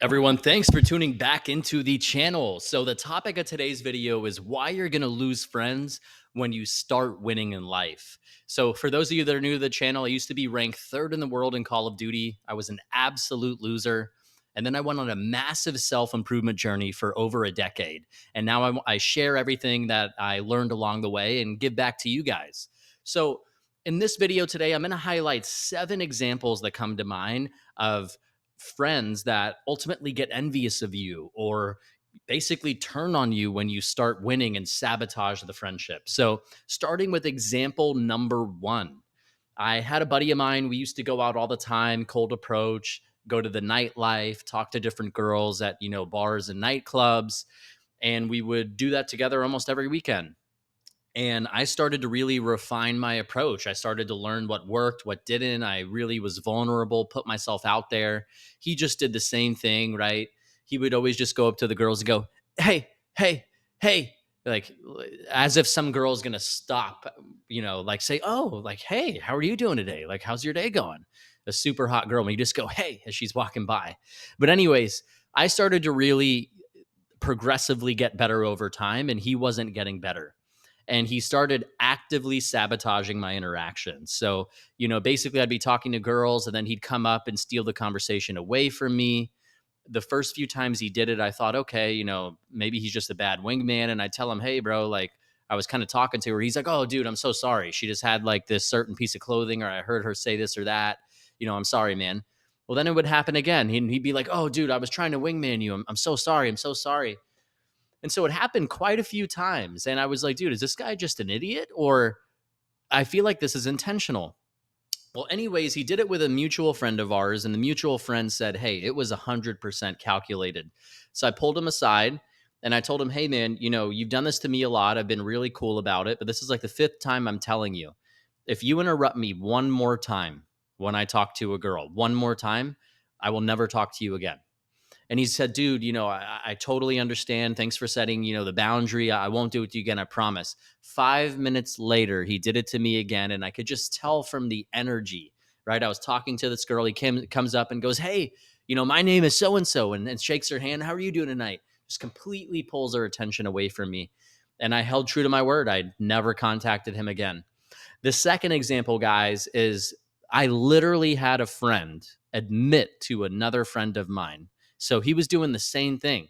Everyone, thanks for tuning back into the channel. So, the topic of today's video is why you're going to lose friends when you start winning in life. So, for those of you that are new to the channel, I used to be ranked third in the world in Call of Duty. I was an absolute loser. And then I went on a massive self improvement journey for over a decade. And now I share everything that I learned along the way and give back to you guys. So, in this video today, I'm going to highlight 7 examples that come to mind of friends that ultimately get envious of you or basically turn on you when you start winning and sabotage the friendship. So, starting with example number 1, I had a buddy of mine. We used to go out all the time, cold approach, go to the nightlife, talk to different girls at, bars and nightclubs. And we would do that together almost every weekend. And I started to really refine my approach. I started to learn what worked, what didn't. I really was vulnerable, put myself out there. He just did the same thing, right? He would always just go up to the girls and go, "Hey, hey, hey," like as if some girl's gonna stop, like say, "Oh, like, hey, how are you doing today? Like, how's your day going?" A super hot girl, and you just go, "Hey," as she's walking by. But anyways, I started to really progressively get better over time, and he wasn't getting better, and he started actively sabotaging my interactions. So, basically I'd be talking to girls and then he'd come up and steal the conversation away from me. The first few times he did it, I thought, okay, maybe he's just a bad wingman. And I tell him, hey, bro, like I was kind of talking to her. He's like, oh, dude, I'm so sorry. She just had like this certain piece of clothing, or I heard her say this or that. I'm sorry, man. Well, then it would happen again. He'd be like, oh, dude, I was trying to wingman you. I'm so sorry. I'm so sorry. And so it happened quite a few times. And I was like, dude, is this guy just an idiot? Or I feel like this is intentional. Well, anyways, he did it with a mutual friend of ours. And the mutual friend said, hey, it was 100% calculated. So I pulled him aside and I told him, hey, man, you've done this to me a lot. I've been really cool about it. But this is like the 5th time I'm telling you. If you interrupt me one more time when I talk to a girl, one more time, I will never talk to you again. And he said, dude, I totally understand. Thanks for setting, the boundary. I won't do it to you again. I promise. 5 minutes later, he did it to me again. And I could just tell from the energy, right? I was talking to this girl. He comes up and goes, hey, my name is so-and-so, and shakes her hand. How are you doing tonight? Just completely pulls her attention away from me. And I held true to my word. I never contacted him again. The second example, guys, is I literally had a friend admit to another friend of mine. So he was doing the same thing.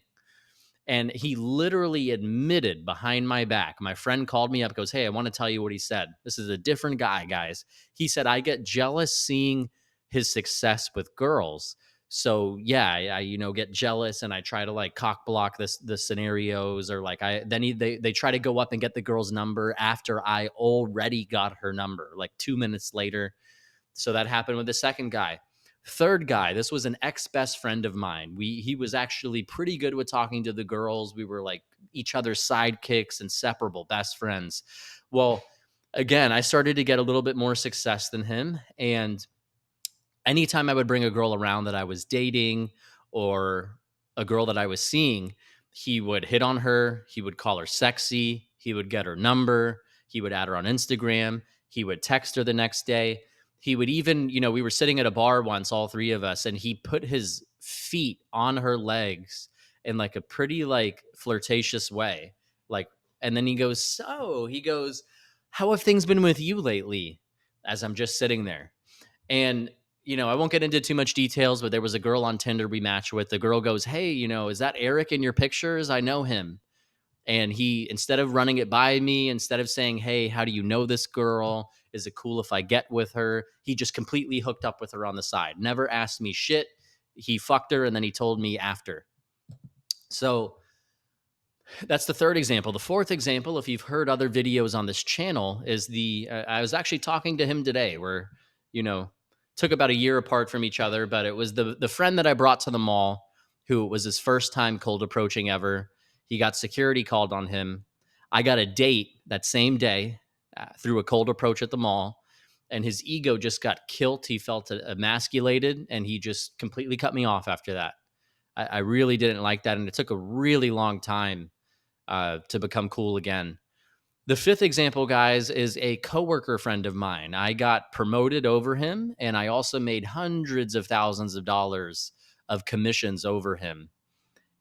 And he literally admitted behind my back. My friend called me up, goes, hey, I want to tell you what he said. This is a different guy, guys. He said, I get jealous seeing his success with girls. So yeah, I get jealous and I try to like cock block the scenarios, or like they try to go up and get the girl's number after I already got her number, like 2 minutes later. So that happened with the second guy. Third guy, this was an ex-best friend of mine. He was actually pretty good with talking to the girls. We were like each other's sidekicks, inseparable best friends. Well, again, I started to get a little bit more success than him. And anytime I would bring a girl around that I was dating or a girl that I was seeing, he would hit on her. He would call her sexy. He would get her number. He would add her on Instagram. He would text her the next day. He would even, we were sitting at a bar once, all 3 of us, and he put his feet on her legs in like a pretty like flirtatious way. Like, and then he goes, how have things been with you lately? As I'm just sitting there. And, I won't get into too much details, but there was a girl on Tinder we matched with. The girl goes, hey, is that Eric in your pictures? I know him. And he, instead of running it by me, instead of saying, hey, how do you know this girl? Is it cool if I get with her? He just completely hooked up with her on the side. Never asked me shit. He fucked her and then he told me after. So that's the third example. The fourth example, if you've heard other videos on this channel, is I was actually talking to him today. Where, took about a year apart from each other, but it was the friend that I brought to the mall, who was his first time cold approaching ever. He got security called on him. I got a date that same day through a cold approach at the mall, and his ego just got killed. He felt emasculated, and he just completely cut me off after that. I really didn't like that, and it took a really long time to become cool again. The fifth example, guys, is a coworker friend of mine. I got promoted over him, and I also made hundreds of thousands of dollars of commissions over him.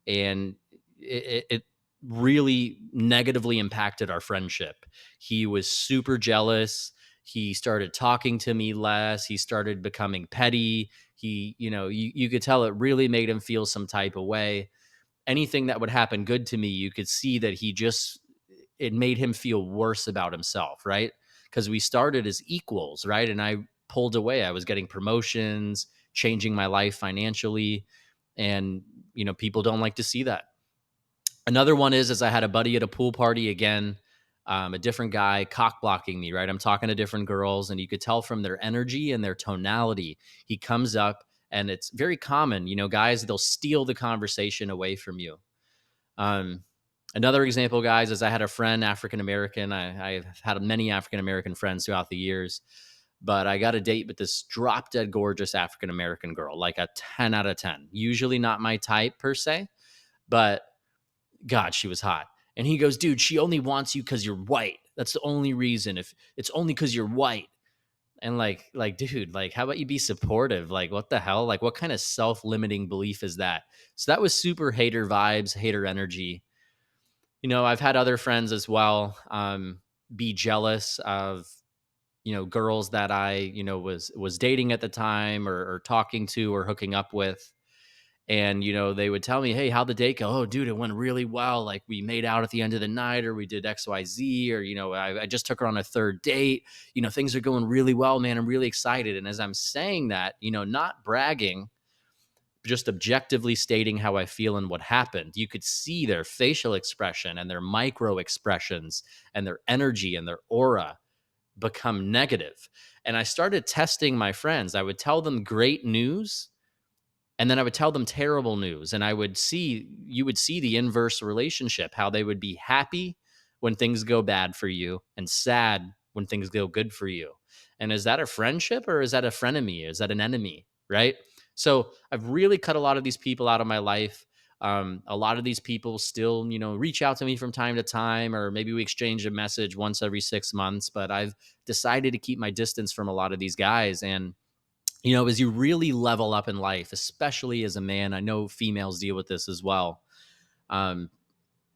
And it really negatively impacted our friendship. He was super jealous. He started talking to me less. He started becoming petty. You could tell it really made him feel some type of way. Anything that would happen good to me, you could see that it made him feel worse about himself, right? Because we started as equals, right? And I pulled away. I was getting promotions, changing my life financially. And, people don't like to see that. Another one is I had a buddy at a pool party again, a different guy cock blocking me, right? I'm talking to different girls, and you could tell from their energy and their tonality. He comes up, and it's very common, guys, they'll steal the conversation away from you. Um, Another example, guys, is I had a friend, African American. I've had many African American friends throughout the years, but I got a date with this drop dead gorgeous African American girl, like a 10 out of 10. Usually not my type per se, but God, she was hot. And he goes, dude, she only wants you because you're white. That's the only reason. If it's only because you're white. And dude, how about you be supportive? Like, what the hell? Like, what kind of self-limiting belief is that? So that was super hater vibes, hater energy. I've had other friends as well be jealous of, girls that I, was dating at the time, or talking to, or hooking up with. And, they would tell me, hey, how'd the date go? Oh, dude, it went really well. Like, we made out at the end of the night, or we did XYZ, or, I just took her on a third date. Things are going really well, man. I'm really excited. And as I'm saying that, not bragging, just objectively stating how I feel and what happened, you could see their facial expression and their micro expressions and their energy and their aura become negative. And I started testing my friends. I would tell them great news, and then I would tell them terrible news, and you would see the inverse relationship, how they would be happy when things go bad for you and sad when things go good for you. And is that a friendship, or is that a frenemy? Is that an enemy? Right? So I've really cut a lot of these people out of my life. A lot of these people still, reach out to me from time to time, or maybe we exchange a message once every 6 months, but I've decided to keep my distance from a lot of these guys. And as you really level up in life, especially as a man, I know females deal with this as well. Um,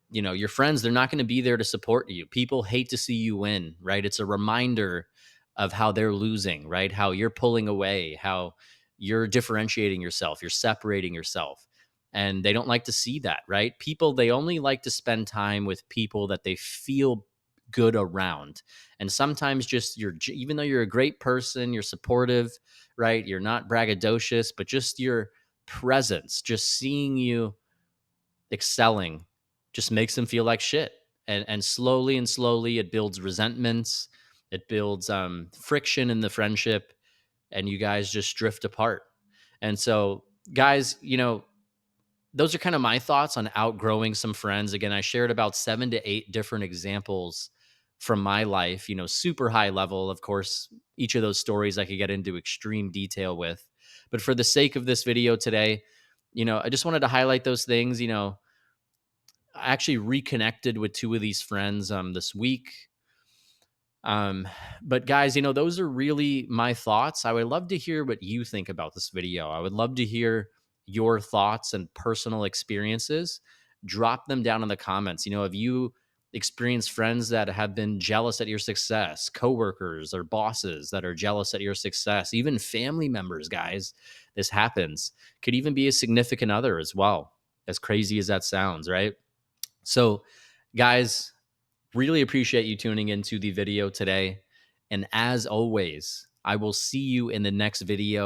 your friends, they're not going to be there to support you. People hate to see you win, right? It's a reminder of how they're losing, right? How you're pulling away, how you're differentiating yourself, you're separating yourself. And they don't like to see that, right? People, they only like to spend time with people that they feel good around. And sometimes just even though you're a great person, you're supportive, right? You're not braggadocious, but just your presence, just seeing you excelling just makes them feel like shit. And slowly and slowly it builds resentments, it builds friction in the friendship, and you guys just drift apart. And so, guys, those are kind of my thoughts on outgrowing some friends. Again, I shared about 7 to 8 different examples from my life, super high level. Of course, each of those stories I could get into extreme detail with. But for the sake of this video today, I just wanted to highlight those things. I actually reconnected with 2 of these friends this week. Um, but guys, those are really my thoughts. I would love to hear what you think about this video. I would love to hear your thoughts and personal experiences. Drop them down in the comments. Have you experienced friends that have been jealous at your success, coworkers or bosses that are jealous at your success, even family members, guys? This happens. Could even be a significant other as well. As crazy as that sounds, right? So, guys, really appreciate you tuning into the video today. And as always, I will see you in the next video.